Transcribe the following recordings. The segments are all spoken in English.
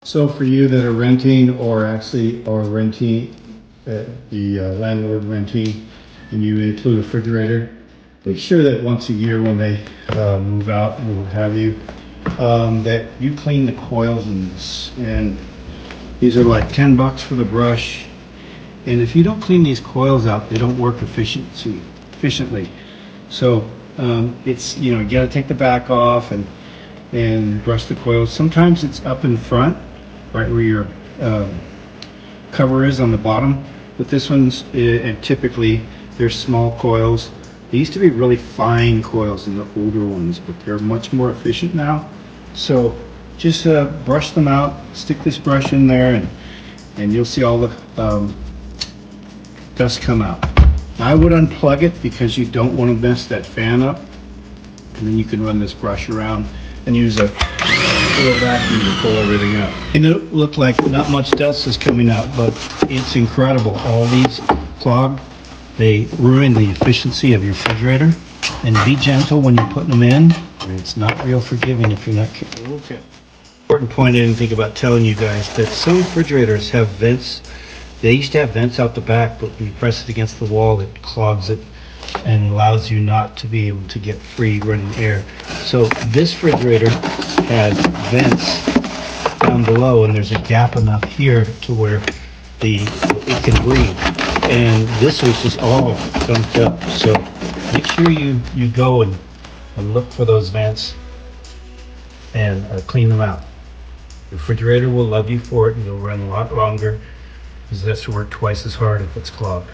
So for you that are renting or actually are renting, the landlord renting, and you include a refrigerator, make sure that once a year when they move out and what have you, that you clean the coils in this. And these are like $10 for the brush. And if you don't clean these coils out, they don't work efficiently. So it's, you gotta take the back off and brush the coils. Sometimes it's up in front, right where your cover is on the bottom. But this one's, and typically they're small coils. They used to be really fine coils in the older ones, but they're much more efficient now. So just brush them out, stick this brush in there, and you'll see all the dust come out. I would unplug it because you don't want to mess that fan up. And then you can run this brush around and use a little vacuum to pull everything out. And it looked like not much dust is coming out, but it's incredible. All these clogged, they ruin the efficiency of your refrigerator. And be gentle when you're putting them in. It's not real forgiving if you're not careful. Okay. Important point I didn't think about telling you guys that some refrigerators have vents. They used to have vents out the back, but when you press it against the wall, it clogs it and allows you not to be able to get free running air. So this refrigerator has vents down below, and there's a gap enough here to where it can breathe. And this was just all dumped up. So make sure you go and look for those vents and clean them out. The refrigerator will love you for it, and you'll run a lot longer, because that's to work twice as hard if it's clogged.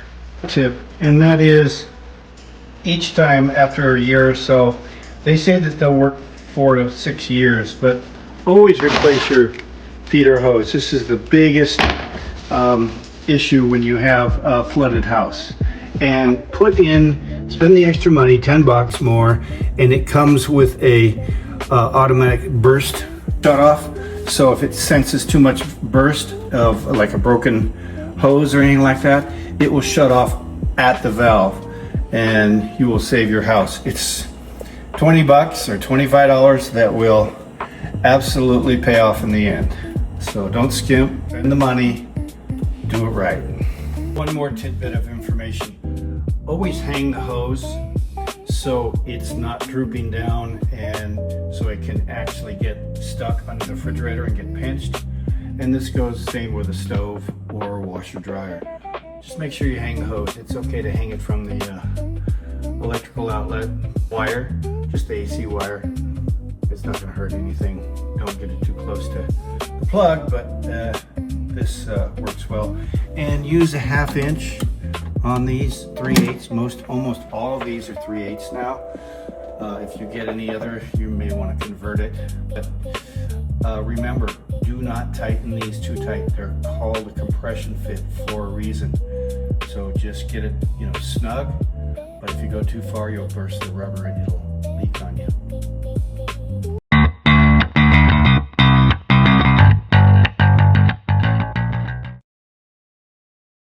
Tip, and that is each time after a year or so, they say that they'll work 4 to 6 years, but always replace your feeder hose. This is the biggest issue when you have a flooded house. And spend the extra money, $10 more, and it comes with a automatic burst shut off. So if it senses too much burst of like a broken hose or anything like that, it will shut off at the valve and you will save your house. It's $20 or $25 that will absolutely pay off in the end. So don't skimp, spend the money, do it right. One more tidbit of information. Always hang the hose so it's not drooping down, and so it can actually get stuck under the refrigerator and get pinched. And this goes the same with a stove or washer dryer. Just make sure you hang the hose. It's okay to hang it from the electrical outlet wire, just the AC wire. It's not going to hurt anything. Don't get it too close to the plug, but this works well. And use a 1/2 inch on these 3/8. Almost all of these are 3/8 now. If you get any other, you may want to convert it. But remember, do not tighten these too tight. They're called a compression fit for a reason. So just get it, snug. But if you go too far, you'll burst the rubber and it'll leak on you.